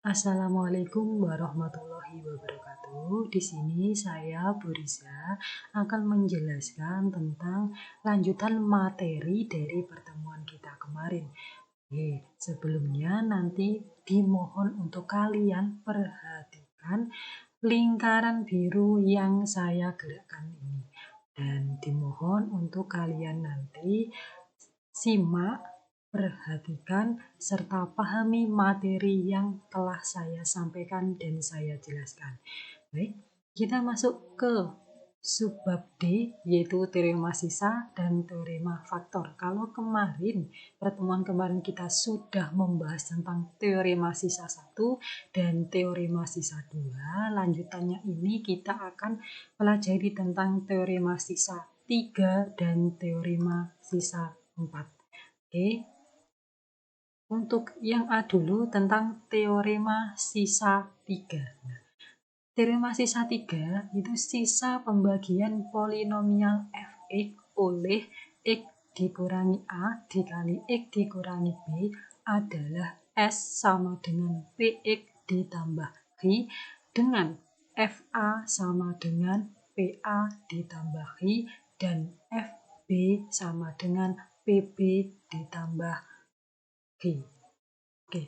Assalamualaikum warahmatullahi wabarakatuh. Di sini saya Bu Riza akan menjelaskan tentang lanjutan materi dari pertemuan kita kemarin. Sebelumnya nanti dimohon untuk kalian perhatikan lingkaran biru yang saya gerakkan ini. Dan dimohon untuk kalian nanti simak, perhatikan, serta pahami materi yang telah saya sampaikan dan saya jelaskan. Baik, kita masuk ke subbab D, yaitu teorema sisa dan teorema faktor. Kalau pertemuan kemarin kita sudah membahas tentang teorema sisa 1 dan teorema sisa 2, lanjutannya ini kita akan pelajari tentang teorema sisa 3 dan teorema sisa 4. Oke, untuk yang A dulu tentang teorema sisa 3. Teorema sisa 3 itu sisa pembagian polinomial f(x) oleh x dikurangi A dikali x dikurangi B adalah S sama dengan Px ditambah Q dengan Fa sama dengan Pa ditambah Q dan Fb sama dengan Pb ditambah Oke.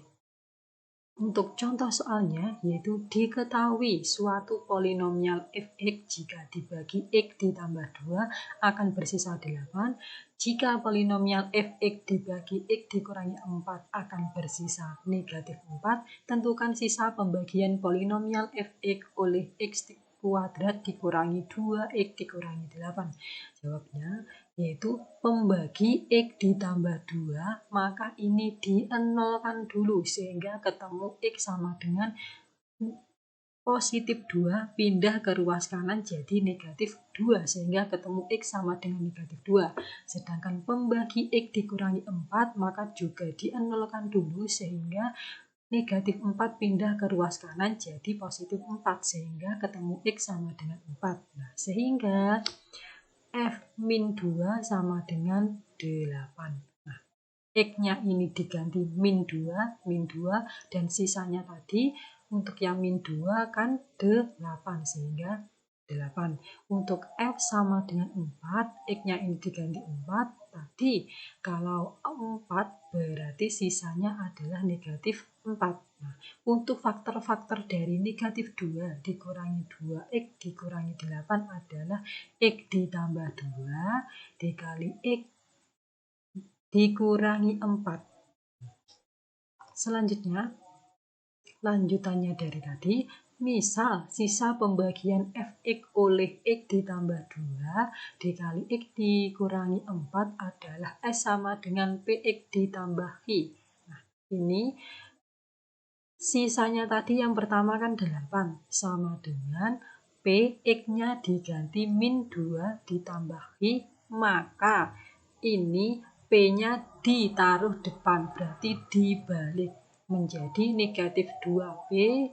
Untuk contoh soalnya yaitu diketahui suatu polinomial f(x) jika dibagi x ditambah 2 akan bersisa 8. Jika polinomial f(x) dibagi x dikurangi 4 akan bersisa negatif 4. Tentukan sisa pembagian polinomial f(x) oleh x kuadrat dikurangi 2x dikurangi 8. Jawabnya yaitu pembagi x ditambah 2, maka ini dienolkan dulu sehingga ketemu x sama dengan positif 2, pindah ke ruas kanan jadi negatif 2 sehingga ketemu x sama dengan negatif 2. Sedangkan pembagi x dikurangi 4 maka juga dienolkan dulu sehingga negatif 4 pindah ke ruas kanan jadi positif 4 sehingga ketemu x sama dengan 4. Nah, sehingga F-2 sama dengan 8. Nah, X-nya ini diganti min 2, dan sisanya tadi untuk yang min 2 kan 8 sehingga 8. Untuk F sama dengan 4, X-nya ini diganti 4. Tadi kalau 4 berarti sisanya adalah negatif 4. Nah, untuk faktor-faktor dari negatif 2 dikurangi 2x dikurangi 8 adalah x ditambah 2 dikali x dikurangi 4. Selanjutnya, lanjutannya dari tadi, misal sisa pembagian f(x) oleh x ditambah 2 dikali x dikurangi 4 adalah S sama dengan Px ditambah Q. Nah, ini sisanya tadi yang pertama kan 8 sama dengan Px-nya diganti min 2 ditambah Q, maka ini P-nya ditaruh depan, berarti dibalik menjadi negatif 2P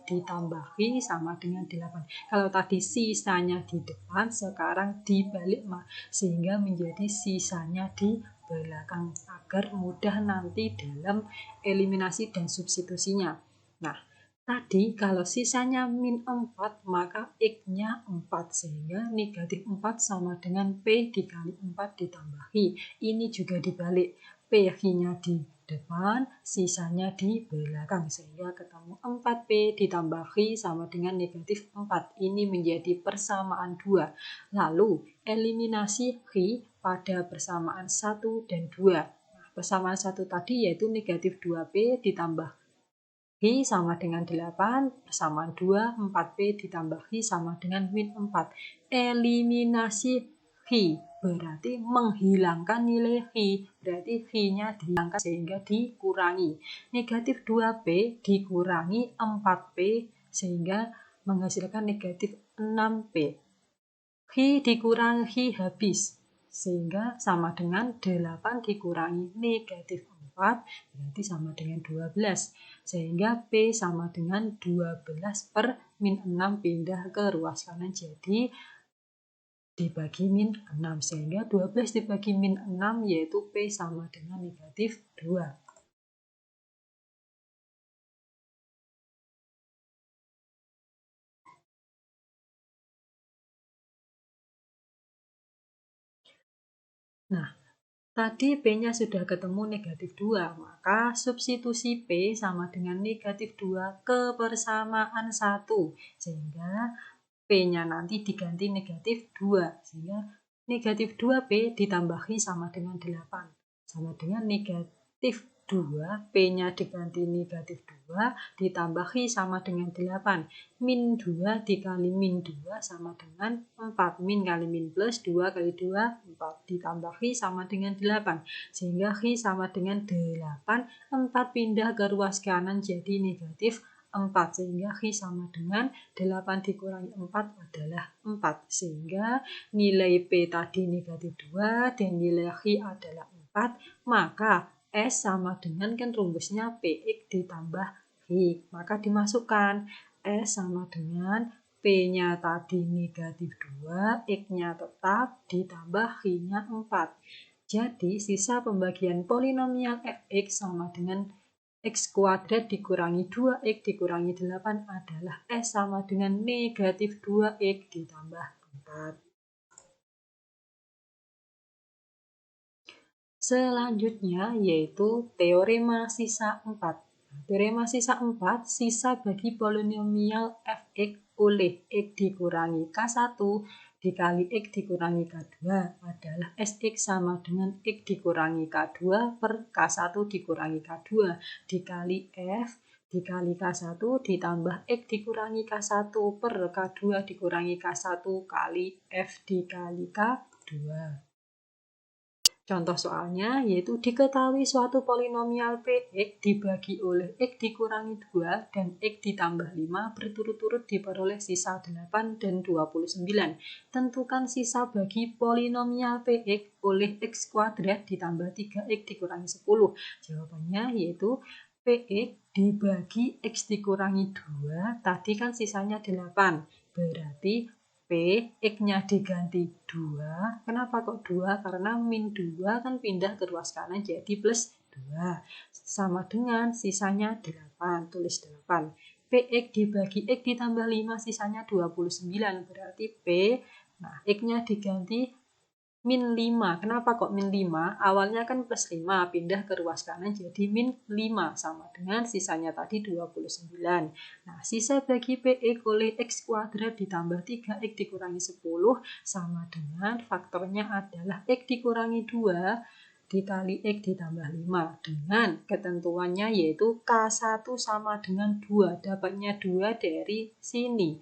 ditambah Q sama dengan 8. Kalau tadi sisanya di depan, sekarang dibalik sehingga menjadi sisanya di belakang agar mudah nanti dalam eliminasi dan substitusinya. Nah, tadi kalau sisanya min 4 maka X-nya 4 sehingga negatif 4 sama dengan P dikali 4 ditambah Q. Ini juga dibalik, P-nya di depan, sisanya di belakang sehingga ketemu 4P ditambah Q sama dengan negatif 4. Ini menjadi persamaan 2. Lalu eliminasi Q pada persamaan 1 dan 2. Nah, persamaan 1 tadi yaitu negatif 2P ditambah Q sama dengan 8, persamaan 2, 4P ditambah Q sama dengan min 4. Eliminasi Q berarti menghilangkan nilai Q, berarti Q-nya dihilangkan sehingga dikurangi. Negatif 2P dikurangi 4P sehingga menghasilkan negatif 6P. Q dikurangi Q habis sehingga sama dengan 8 dikurangi negatif 4 berarti sama dengan 12 sehingga P sama dengan 12 per min 6 pindah ke ruas kanan jadi dibagi min 6 sehingga 12 dibagi min 6 yaitu P sama dengan negatif 2. Tadi P-nya sudah ketemu negatif 2, maka substitusi P sama dengan negatif 2 kebersamaan 1. Sehingga P-nya nanti diganti negatif 2. Sehingga negatif 2P ditambahi sama dengan 8. Sama dengan negatif 2, P-nya diganti negatif 2, ditambahi sama dengan 8. Min 2 dikali min 2 sama dengan 4. Min kali min plus 2 kali 2, 4. Ditambahi sama dengan 8. Sehingga X sama dengan 8. 4 pindah ke ruas kanan jadi negatif 4. Sehingga X sama dengan 8 dikurangi 4 adalah 4. Sehingga nilai P tadi negatif 2 dan nilai X adalah 4. Maka S sama dengan kan rumusnya PX ditambah X. Maka dimasukkan S sama dengan P-nya tadi negatif 2, X-nya tetap ditambah X-nya 4. Jadi sisa pembagian polinomial fx sama dengan x kuadrat dikurangi 2x dikurangi 8 adalah S sama dengan negatif 2x ditambah 4. Selanjutnya yaitu teorema sisa 4. Teorema sisa 4, sisa bagi polinomial fx oleh x dikurangi k1 dikali x dikurangi k2 adalah Sx sama dengan x dikurangi k2 per k1 dikurangi k2 dikali f dikali k1 ditambah x dikurangi k1 per k2 dikurangi k1 kali f dikali k2. Contoh soalnya yaitu diketahui suatu polinomial Px dibagi oleh x dikurangi 2 dan x ditambah 5 berturut-turut diperoleh sisa 8 dan 29. Tentukan sisa bagi polinomial Px oleh x kuadrat ditambah 3x dikurangi 10. Jawabannya yaitu Px dibagi x dikurangi 2, tadi kan sisanya 8. Berarti P, X-nya diganti 2. Kenapa kok 2? Karena min 2 kan pindah ke ruas kanan jadi plus 2. Sama dengan sisanya 8. Tulis 8. PX dibagi X ditambah 5 sisanya 29. Berarti P, nah X-nya diganti min 5. Kenapa kok min 5? Awalnya kan plus 5, pindah ke ruas kanan jadi min 5. Sama dengan sisanya tadi 29. Nah, sisa bagi PX oleh X kuadrat ditambah 3X dikurangi 10 sama dengan faktornya adalah X dikurangi 2 dikali X ditambah 5. Dengan ketentuannya yaitu K1 sama dengan 2. Dapatnya 2 dari sini.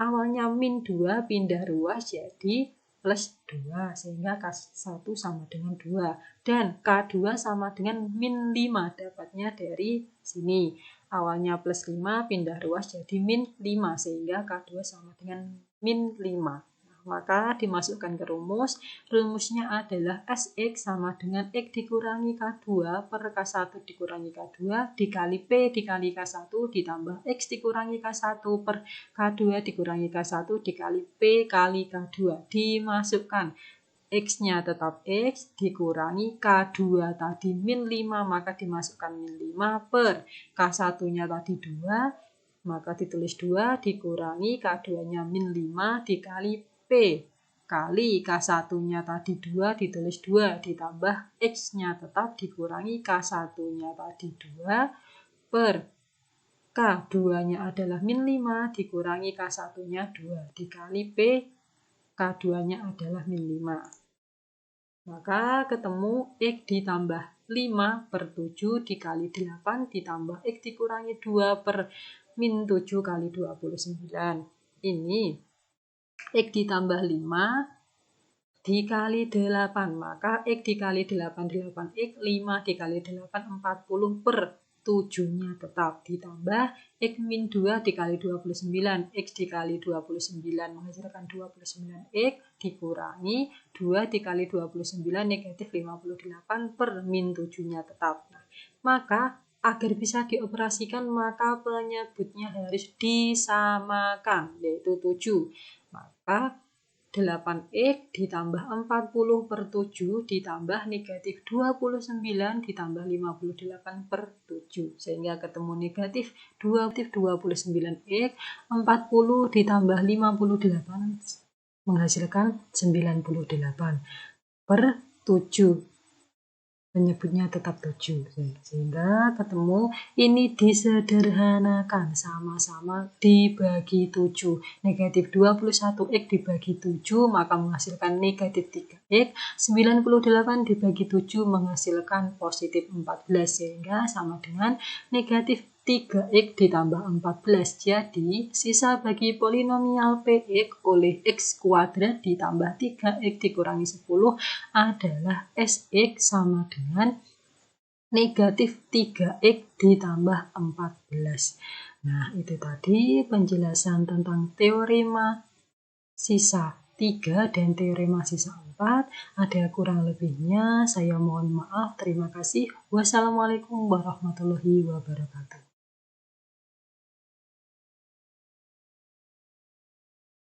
Awalnya min 2 pindah ruas jadi plus 2, sehingga K1 sama dengan 2. Dan K2 sama dengan min 5, dapatnya dari sini. Awalnya plus 5, pindah ruas jadi min 5, sehingga K2 sama dengan min 5. Maka dimasukkan ke rumus. Rumusnya adalah Sx sama dengan X dikurangi K2 per K1 dikurangi K2 dikali P dikali K1 ditambah X dikurangi K1 per K2 dikurangi K1 dikali P kali K2. Dimasukkan. X-nya tetap X dikurangi K2 tadi min 5 maka dimasukkan min 5 per K1-nya tadi 2 maka ditulis 2 dikurangi K2-nya min 5 dikali P kali K1-nya tadi 2 ditulis 2 ditambah X-nya tetap dikurangi K1-nya tadi 2 per K2-nya adalah min 5 dikurangi K1-nya 2 dikali P K2-nya adalah min 5. Maka ketemu X ditambah 5 per 7 dikali 8 ditambah X dikurangi 2 per min 7 kali 29. Ini X ditambah 5 dikali 8. Maka X dikali 8, 8X. 5 dikali 8, 40 per 7-nya tetap. Ditambah X min 2 dikali 29. X dikali 29 menghasilkan 29X. Dikurangi 2 dikali 29 negatif 58 per min 7-nya tetap. Nah, maka agar bisa dioperasikan maka penyebutnya harus disamakan yaitu 7. Maka 8X ditambah 40 per 7 ditambah negatif 29 ditambah 58 per 7. Sehingga ketemu negatif 29X 40 ditambah 58 menghasilkan 98 per 7. penyebutnya tetap 7. Sehingga ketemu ini disederhanakan, sama-sama dibagi 7. Negatif 21x dibagi 7 maka menghasilkan negatif 3x. 98 dibagi 7 menghasilkan positif 14. Sehingga sama dengan negatif 3x ditambah 14. Jadi, sisa bagi polinomial px oleh x kuadrat ditambah 3x dikurangi 10 adalah sx sama dengan negatif 3x ditambah 14. Nah, itu tadi penjelasan tentang teorema sisa 3 dan teorema sisa 4. Ada kurang lebihnya, saya mohon maaf. Terima kasih. Wassalamualaikum warahmatullahi wabarakatuh.